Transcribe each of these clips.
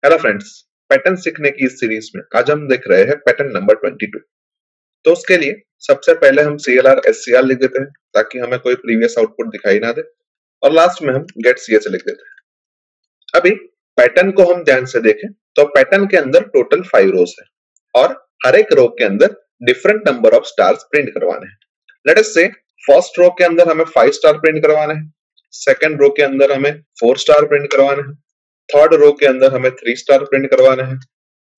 Hello friends, pattern सीखने की इस सीरीज में आज हम देख रहे हैं पैटर्न नंबर 22। तो उसके लिए सबसे पहले हम CLR SCR लिख देते हैं ताकि हमें कोई प्रीवियस आउटपुट दिखाई ना दे, और लास्ट में हम गेट CH लिख देते हैं। अभी पैटर्न को हम ध्यान से देखें तो पैटर्न के अंदर टोटल 5 रोज है और हर एक रो के अंदर different number of stars print करवाने हैं। लेट अस से फर्स्ट रो के अंदर हमें 5 स्टार प्रिंट करवाने हैं, सेकंड रो के अंदर हमें 4 स्टार प्रिंट करवाने हैं, थर्ड रो के अंदर हमें 3 स्टार प्रिंट करवाने हैं,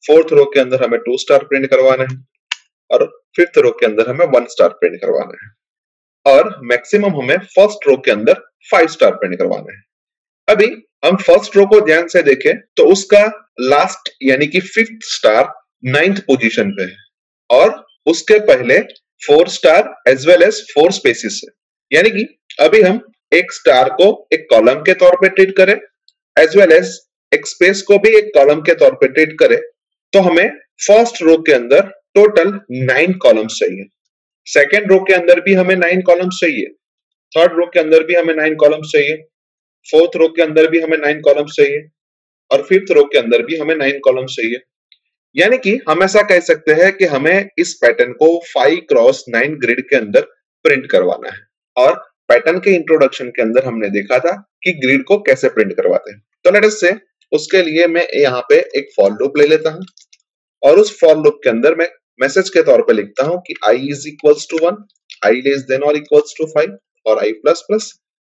फोर्थ रो के अंदर हमें 2 स्टार प्रिंट करवाने हैं और फिफ्थ रो के अंदर हमें 1 स्टार प्रिंट करवाना है, और मैक्सिमम हमें फर्स्ट रो के अंदर 5 स्टार प्रिंट करवाना है। अभी हम फर्स्ट रो को ध्यान से देखें तो उसका लास्ट यानी कि फिफ्थ स्टार 9th पोजीशन पे है और उसके पहले 4 star as well as 4 species है, यानी कि अभी हम एक स्टार को एक कॉलम के तौर पे ट्रीट करें एज वेल एज एक स्पेस को भी एक कॉलम के तौर पे ट्रीट करें, तो हमें फर्स्ट रो के अंदर टोटल 9 कॉलम्स चाहिए, सेकेंड रो के अंदर भी हमें 9 कॉलम्स चाहिए, थर्ड रो के अंदर भी हमें 9 कॉलम्स चाहिए, फोर्थ रो के अंदर भी हमें 9 कॉलम्स चाहिए और फिफ्थ रो के अंदर भी हमें 9 कॉलम्स चाहिए। यानी कि हम ऐसा कह सकते हैं कि हमें इस पैटर्न को 5x9 ग्रिड के अंदर प्रिंट करवाना है। और पैटर्न के इंट्रोडक्शन के अंदर हमने देखा था कि ग्रिड को कैसे प्रिंट करवाते हैं। तो लेट अस से उसके लिए मैं यहाँ पे एक फॉर लूप ले लेता हूँ और उस फॉर लूप के अंदर मैं मैसेज के तौर पे लिखता हूँ कि i is equals to 1, i less than और इक्वल्स टू 5 और i प्लस प्लस,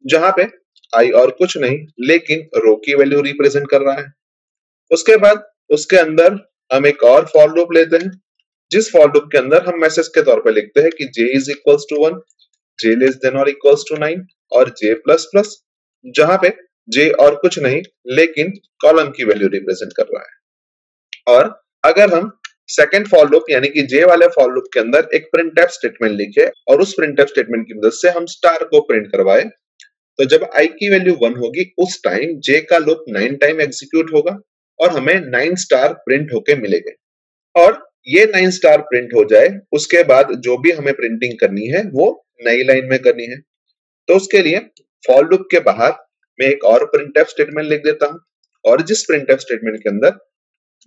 जहां पे i और कुछ नहीं लेकिन रो की वैल्यू रिप्रेजेंट कर रहा है। उसके बाद उसके अंदर हम एक और फॉर लूप लेते हैं जिस फॉर लूप के अंदर हम मैसेज के तौर पे लिखते हैं कि j is equals to 1, j less than और इक्वल्स टू 9 और j प्लस प्लस, जहां पे j और कुछ नहीं लेकिन कॉलम की वैल्यू रिप्रेजेंट कर रहा है। और अगर हम सेकंड फॉर लूप यानी कि j वाले फॉर लूप के अंदर एक प्रिंटफ स्टेटमेंट लिखे और उस प्रिंटफ स्टेटमेंट की मदद से हम स्टार को प्रिंट करवाए, तो जब i की वैल्यू 1 होगी उस टाइम j का लूप 9 टाइम एग्जीक्यूट होगा और हमें 9 स्टार प्रिंट होके मिलेंगे। और ये 9 स्टार प्रिंट हो जाए उसके बाद जो भी हमें प्रिंटिंग करनी है वो नई लाइन में करनी है। तो उसके लिए फॉर लूप के बाहर मैं एक और प्रिंटफ स्टेटमेंट लिख देता हूं और जिस प्रिंटफ स्टेटमेंट के अंदर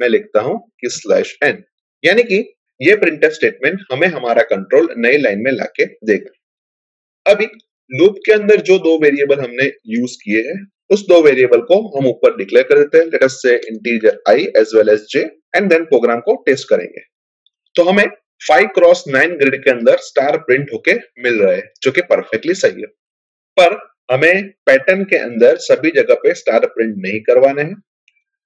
मैं लिखता हूं कि /n, यानी कि ये प्रिंटफ स्टेटमेंट हमें हमारा कंट्रोल नई लाइन में लाके देगा। अभी लूप के अंदर जो दो वेरिएबल हमने यूज किए हैं उस दो वेरिएबल को हम ऊपर डिक्लेयर कर देते हैं, let us say integer i as well as j, and then program को टेस्ट करेंगे। तो हमें 5x9 ग्रिड के अंदर स्टार प्रिंट होके मिल रहे हैं जो कि परफेक्टली सही है, पर हमें पैटर्न के अंदर सभी जगह पे स्टार प्रिंट नहीं करवाने हैं,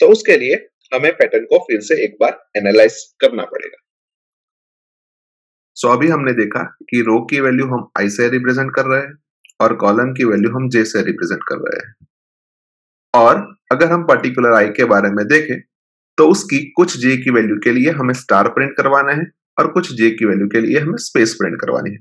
तो उसके लिए हमें पैटर्न को फिर से एक बार एनालाइज करना पड़ेगा। सो अभी हमने देखा कि रो की वैल्यू हम i से रिप्रेजेंट कर रहे हैं और कॉलम की वैल्यू हम j से रिप्रेजेंट कर रहे हैं, और अगर हम पर्टिकुलर i के बारे में देखें तो उसकी कुछ j की वैल्यू के लिए हमें स्टार प्रिंट करवाना है और कुछ j की वैल्यू के लिए हमें स्पेस प्रिंट करवानी है।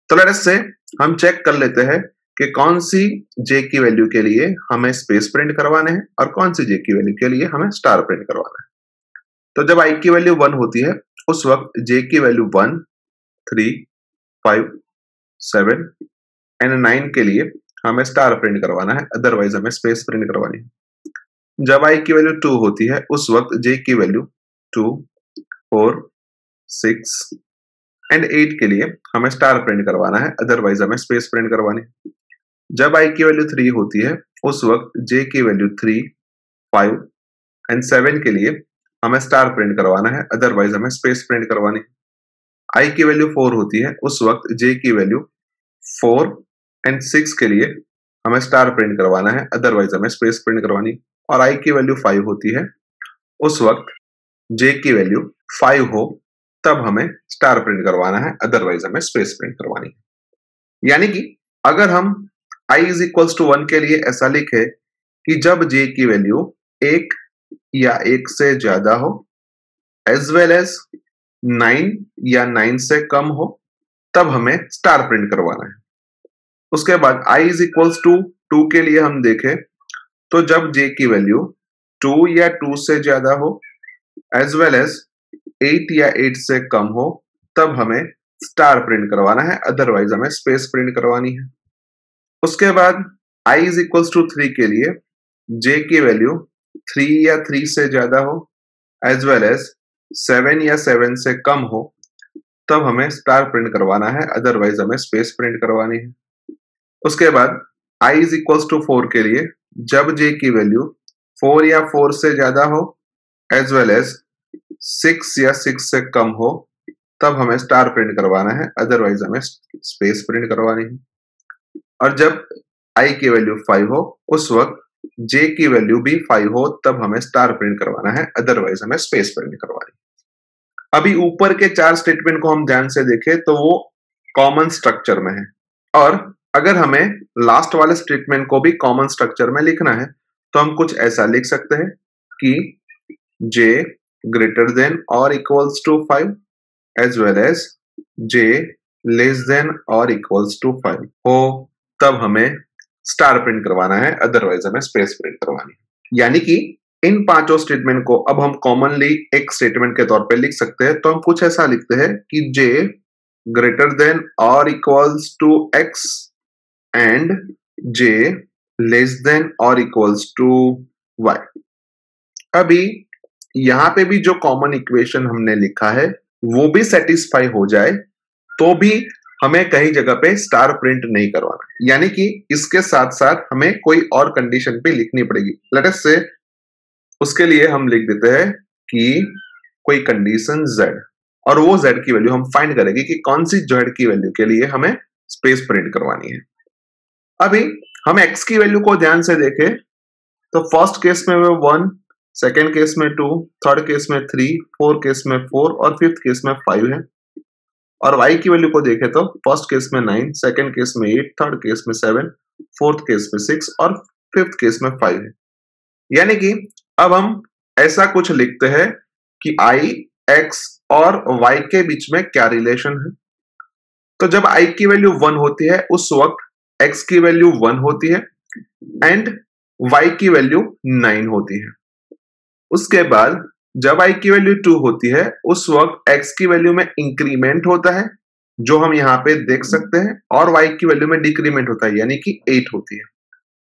तो लेट अस से हम चेक कर लेते हैं कि कौन सी j की वैल्यू के लिए हमें स्पेस प्रिंट करवाने हैं और कौन सी j की वैल्यू के लिए हमें स्टार प्रिंट करवाना है। तो जब i की वैल्यू 1 होती है उस वक्त j की वैल्यू 1, 3, 5, 7 एंड 9 के लिए हमें स्टार प्रिंट करवाना है, अदरवाइज हमें स्पेस प्रिंट करवानी है। जब i की वैल्यू 2 होती है उस वक्त j की वैल्यू 2, 4, 6 एंड 8 के लिए हमें स्टार प्रिंट करवाना है, अदरवाइज हमें स्पेस प्रिंट करवानी है। जब i की वैल्यू 3 होती है उस वक्त j की वैल्यू 3, 5 एंड 7 के लिए हमें स्टार प्रिंट करवाना है, अदरवाइज हमें स्पेस प्रिंट करवानी है। i की वैल्यू 4 होती है उस वक्त j की वैल्यू 4 एंड 6 के लिए हमें स्टार प्रिंट करवाना है, अदरवाइज हमें स्पेस प्रिंट करवानी। और i की वैल्यू 5 होती है उस वक्त j की वैल्यू 5 हो तब हमें स्टार प्रिंट करवाना है, अदरवाइज हमें स्पेस प्रिंट करवानी है। यानी कि अगर हम i इज इक्वल्स टू 1 के लिए ऐसा लिखे कि जब j की वैल्यू 1 या 1 से ज्यादा हो एज वेल एज 9 या 9 से कम हो तब हमें स्टार प्रिंट करवाना है। उसके बाद i इज इक्वल्स टू 2 के लिए हम देखें तो जब j की वैल्यू 2 या 2 से ज्यादा हो एज वेल एज 8 या 8 से कम हो तब हमें स्टार प्रिंट करवाना है, अदरवाइज हमें स्पेस प्रिंट करवानी है। उसके बाद i इज इक्वल्स टू 3 के लिए j की वैल्यू 3 या 3 से ज्यादा हो एज वेल एज 7 या 7 से कम हो तब हमें स्टार प्रिंट करवाना है, अदरवाइज हमें स्पेस प्रिंट करवानी है। उसके बाद i इज इक्वल्स टू 4 के लिए जब j की वैल्यू 4 या 4 से ज्यादा हो एज वेल एज 6 या 6 से कम हो तब हमें स्टार प्रिंट करवाना है, अदरवाइज हमें स्पेस प्रिंट करवानी है। और जब i की वैल्यू 5 हो उस वक्त j की वैल्यू भी 5 हो तब हमें स्टार प्रिंट करवाना है, अदरवाइज हमें स्पेस प्रिंट करवानी है। अभी ऊपर के 4 स्टेटमेंट को हम ध्यान से देखें तो वो कॉमन स्ट्रक्चर में है, और अगर हमें लास्ट वाले स्टेटमेंट को भी कॉमन स्ट्रक्चर में लिखना है तो हम कुछ ऐसा लिख सकते हैं कि j ग्रेटर देन और equals to 5 as well as j less than और इक्वल्स टू 5 हो तब हमें स्टार प्रिंट करवाना है, अदरवाइज हमें स्पेस प्रिंट करवानी है। यानी कि इन पांचों स्टेटमेंट को अब हम कॉमनली एक स्टेटमेंट के तौर पे लिख सकते हैं। तो हम कुछ ऐसा लिखते हैं कि j ग्रेटर देन और equals to x and j less than और इक्वल्स टू y। अभी यहां पे भी जो कॉमन इक्वेशन हमने लिखा है वो भी सेटिस्फाई हो जाए तो भी हमें कहीं जगह पे स्टार प्रिंट नहीं करवाना, यानी कि इसके साथ साथ हमें कोई और कंडीशन भी लिखनी पड़ेगी। लेट अस से उसके लिए हम लिख देते हैं कि कोई कंडीशन z, और वो z की वैल्यू हम फाइंड करेंगे कि कौन सी z की वैल्यू के लिए हमें स्पेस प्रिंट करवानी है। अभी हम x की वैल्यू को ध्यान से देखें तो फर्स्ट केस में वो 1, सेकेंड केस में 2, थर्ड केस में 3, फोर्थ केस में 4 और फिफ्थ केस में 5 है। और y की वैल्यू को देखें तो फर्स्ट केस में 9, सेकेंड केस में 8, थर्ड केस में 7, फोर्थ केस में 6 और फिफ्थ केस में 5 है। यानी कि अब हम ऐसा कुछ लिखते हैं कि i, x और y के बीच में क्या रिलेशन है। तो जब i की वैल्यू 1 होती है उस वक्त x की वैल्यू 1 होती है एंड y की वैल्यू 9 होती है। उसके बाद जब i की वैल्यू 2 होती है उस वक्त x की वैल्यू में इंक्रीमेंट होता है जो हम यहाँ पे देख सकते हैं, और y की वैल्यू में डिक्रीमेंट होता है यानी कि 8 होती है।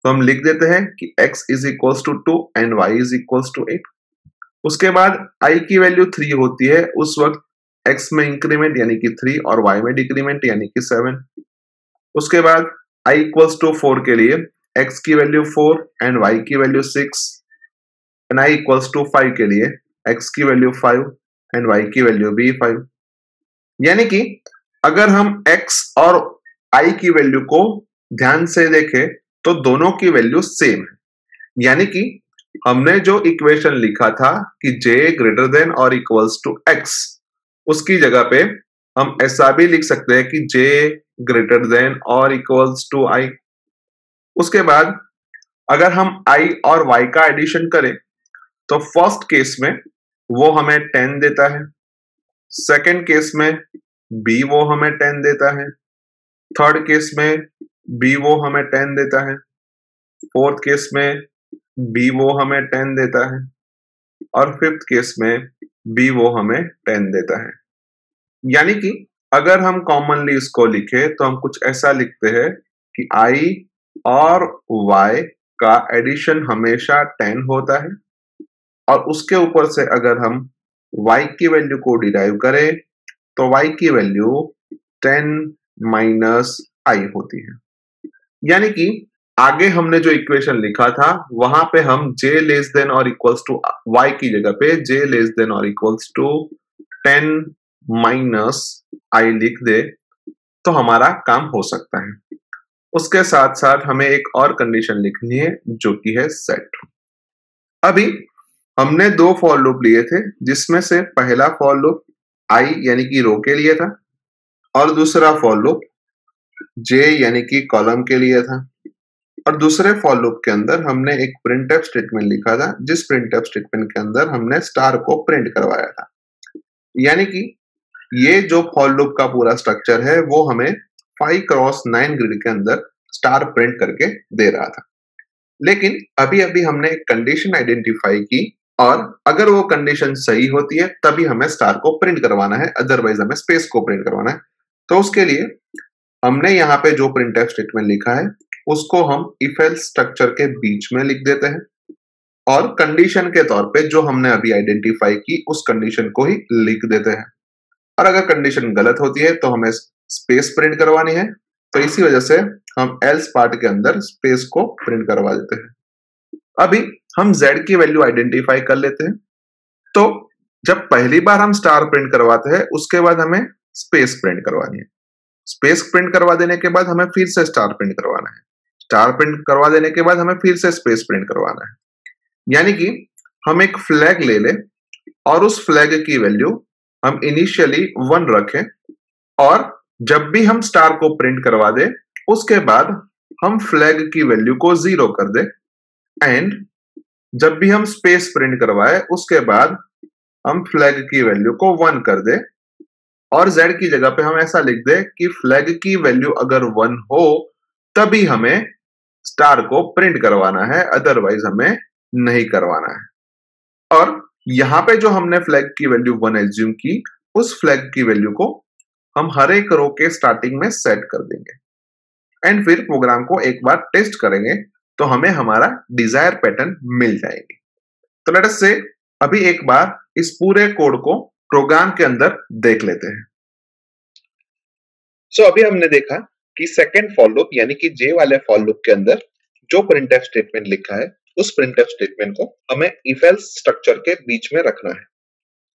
तो हम लिख देते हैं कि x is equals to 2 and y is equals to 8। उसके बाद i की वैल्यू 3 होती है उस वक्त x में इंक्रीमेंट यानी कि 3 और y में डिक्रीमेंट यानी कि 7। उसके बाद i इक्वल्स टू 4 के लिए x की वैल्यू 4 एंड y की value 6 and i equals to 5 के लिए x की वैल्यू 5 एंड y की वैल्यू भी 5। यानी कि अगर हम x और i की वैल्यू को ध्यान से देखें तो दोनों की वैल्यू सेम है। यानी कि हमने जो इक्वेशन लिखा था कि j ग्रेटर देन और इक्वल्स टू x, उसकी जगह पे हम ऐसा भी लिख सकते हैं कि j ग्रेटर देन और इक्वल्स टू i। उसके बाद अगर हम i और y का एडिशन करें तो फर्स्ट केस में वो हमें 10 देता है, सेकेंड केस में b वो हमें 10 देता है, थर्ड केस में b वो हमें 10 देता है, फोर्थ केस में b वो हमें 10 देता है और फिफ्थ केस में b वो हमें 10 देता है। यानी कि अगर हम कॉमनली इसको लिखे तो हम कुछ ऐसा लिखते हैं कि i और y का एडिशन हमेशा 10 होता है, और उसके ऊपर से अगर हम y की वैल्यू को डिराइव करें तो y की वैल्यू 10 माइनस i होती है। यानी कि आगे हमने जो इक्वेशन लिखा था वहां पे हम j लेस देन और इक्वल्स टू y की जगह पे j लेस देन और इक्वल्स टू 10 माइनस i लिख दे तो हमारा काम हो सकता है। उसके साथ साथ हमें एक और कंडीशन लिखनी है जो कि है सेट। अभी हमने दो फॉर लूप लिए थे जिसमें से पहला फॉर लूप i यानी कि रो के लिए था और दूसरा फॉर लूप j यानी कि कॉलम के लिए था। और दूसरे फॉर लूप के अंदर हमने एक प्रिंटफ स्टेटमेंट लिखा था जिस प्रिंटफ स्टेटमेंट के अंदर हमने स्टार को प्रिंट करवाया था। यानी कि ये जो फॉर लूप का पूरा स्ट्रक्चर है वो हमें 5x9 ग्रिड के अंदर स्टार प्रिंट करके दे रहा था। लेकिन अभी अभी हमने एक कंडीशन आइडेंटिफाई की और अगर वो कंडीशन सही होती है तभी हमें स्टार को प्रिंट करवाना है, अदरवाइज हमें स्पेस को प्रिंट करवाना है। तो उसके लिए हमने यहाँ पे जो प्रिंटफ स्टेटमेंट लिखा है उसको हम इफ एल्स स्ट्रक्चर के बीच में लिख देते हैं। और कंडीशन के तौर पे जो हमने अभी आइडेंटिफाई की उस कंडीशन को ही लिख देते हैं। और अगर कंडीशन गलत होती है तो हमें स्पेस प्रिंट करवानी है, तो इसी वजह से हम एल्स पार्ट के अंदर स्पेस को प्रिंट करवा देते हैं। अभी हम z की वैल्यू आइडेंटिफाई कर लेते हैं। तो जब पहली बार हम स्टार प्रिंट करवाते हैं उसके बाद हमें स्पेस प्रिंट करवानी है। स्पेस प्रिंट करवा देने के बाद हमें फिर से स्टार प्रिंट करवाना है। स्टार प्रिंट करवा देने के बाद हमें फिर से स्पेस प्रिंट करवाना है। यानी कि हम एक फ्लैग ले लें और उस फ्लैग की वैल्यू हम इनिशियली 1 रखें, और जब भी हम स्टार को प्रिंट करवा दें उसके बाद हम फ्लैग की वैल्यू को 0 कर दें, एंड जब भी हम स्पेस प्रिंट करवाए उसके बाद हम फ्लैग की वैल्यू को 1 कर दें, और z की जगह पे हम ऐसा लिख दें कि फ्लैग की वैल्यू अगर 1 हो तभी हमें स्टार को प्रिंट करवाना है, अदरवाइज हमें नहीं करवाना है। और यहां पे जो हमने फ्लैग की वैल्यू 1 एज्यूम की, उस फ्लैग की वैल्यू को हम हर एक रो के स्टार्टिंग में सेट कर देंगे, एंड फिर प्रोग्राम को एक बार टेस्ट करेंगे तो हमें हमारा डिजायर पैटर्न मिल जाएगी। तो लेट अस से अभी एक बार इस पूरे कोड को प्रोग्राम के अंदर देख लेते हैं। सो अभी हमने देखा कि सेकंड फॉर लूप यानी कि जे वाले फॉर लूप के अंदर जो प्रिंटफ स्टेटमेंट लिखा है उस प्रिंटफ स्टेटमेंट को हमें इफ एल्स स्ट्रक्चर के बीच में रखना है,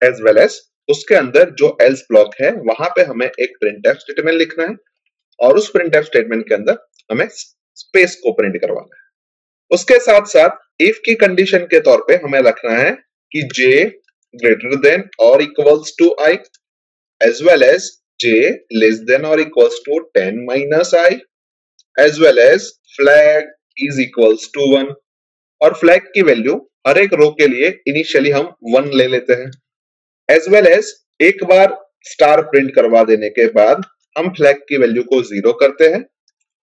एज वेल एज उसके अंदर जो एल्स ब्लॉक है वहां पे हमें एक प्रिंटफ स्टेटमेंट लिखना है, और उस प्रिंटफ स्टेटमेंट के अंदर हमें स्पेस को प्रिंट करवाना है। उसके साथ साथ इफ की कंडीशन के तौर पे हमें रखना है कि j ग्रेटर देन और equals to i, as well as j less than और equals to 10 minus i, as well as flag is equals to 1, और फ्लैग की वैल्यू हर एक रो के लिए इनिशियली हम 1 ले लेते हैं, एज वेल एज एक बार स्टार प्रिंट करवा देने के बाद हम फ्लैग की वैल्यू को 0 करते हैं,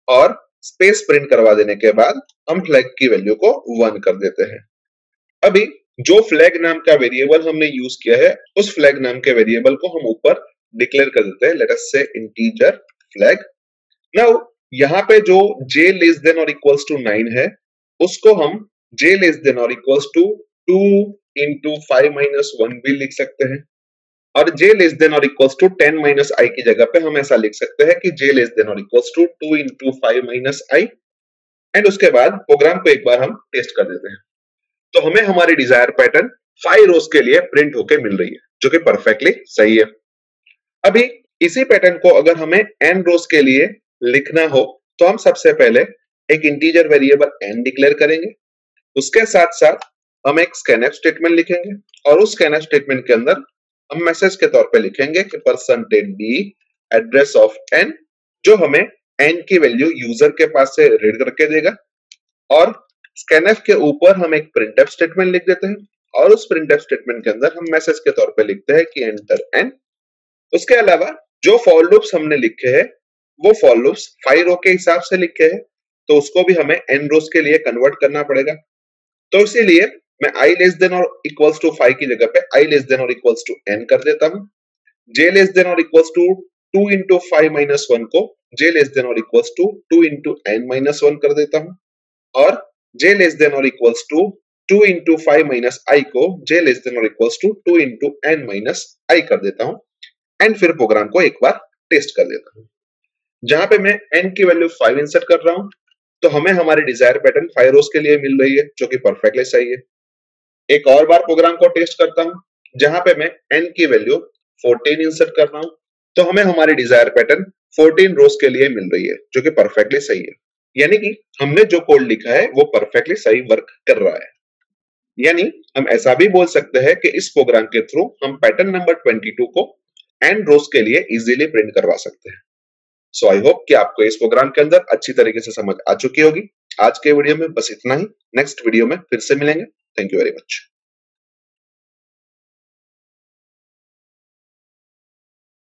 और स्पेस प्रिंट करवा देने के बाद हम फ्लैग की वैल्यू को 1 कर देते हैं। अभी जो फ्लैग नाम का वेरिएबल हमने यूज किया है उस फ्लैग नाम के वेरिएबल को हम ऊपर डिक्लेयर कर देते हैं, let us say integer flag. Now यहाँ पे जो j लेस देन और इक्वल्स टू 9 है उसको हम j लेस देन और इक्वल्स टू 2 इंटू 5 माइनस 1 भी लिख सकते हैं, और j लेस देन और इक्वल्स टू 10 माइनस i की जगह पे हम ऐसा लिख सकते हैं कि j लेस देन और equals to 2 into 5 minus i, and उसके बाद प्रोग्राम को एक बार हम टेस्ट कर देते हैं। तो हमें हमारी डिजायर पैटर्न 5 रोज के लिए प्रिंट होके मिल रही है, जो कि परफेक्टली सही है। अभी इसी पैटर्न को अगर हमें n रोज के लिए लिखना हो तो हम सबसे पहले एक इंटीजर वेरिएबल n डिक्लेयर करेंगे, उसके साथ साथ हम एक स्कैनफ स्टेटमेंट लिखेंगे, और उस स्कैनफ स्टेटमेंट के अंदर हम मैसेज के तौर पे लिखेंगे कि %d एड्रेस ऑफ n, जो हमें n की वैल्यू यूजर के पास से रीड करके देगा, और स्कैनफ के ऊपर हम एक प्रिंटफ स्टेटमेंट लिख देते हैं, और उस प्रिंटफ स्टेटमेंट के अंदर हम मैसेज के तौर पे लिखते हैं कि एंटर n। उसके अलावा जो फॉर लूप्स हमने लिखे हैं वो फॉर लूप्स 5 रो के हिसाब से लिखे हैं, तो उसको भी हमें n रोज के लिए कन्वर्ट करना पड़ेगा। तो इसीलिए मैं i लेस देन और इक्वल्स टू 5 की जगह पे i लेस देन और इक्वल्स टू n कर देता हूं, j लेस देन और इक्वल्स टू 2 इंटू 5 माइनस 1 को j लेस देन और equals to 2 into n minus 1 कर देता हूं, और j लेस देन और equals to 2 into 5 minus i को j लेस देन और equals to 2 into n minus i कर देता हूं, एंड फिर प्रोग्राम को एक बार टेस्ट कर देता हूं। जहां पे मैं n की वैल्यू 5 इंसर्ट कर रहा हूं तो हमें हमारी डिजायर पैटर्न 5 रोज के लिए मिल रही है, जो कि परफेक्टली सही है। एक और बार प्रोग्राम को टेस्ट करता हूं जहां पे मैं n की वैल्यू 14 इंसर्ट कर रहा हूं, तो हमें हमारी डिजायर पैटर्न 14 रोज के लिए मिल रही है, जो कि परफेक्टली सही है। यानी कि हमने जो कोड लिखा है वो परफेक्टली सही वर्क कर रहा है। यानी हम ऐसा भी बोल सकते हैं कि इस प्रोग्राम के थ्रू हम पैटर्न नंबर 22 को n रोज के लिए इजीली प्रिंट करवा सकते हैं। सो आई होप कि आपको इस प्रोग्राम के अंदर अच्छी तरीके से समझ आ चुकी होगी। आज के वीडियो में बस इतना ही, नेक्स्ट वीडियो में फिर से मिलेंगे। Thank you very much.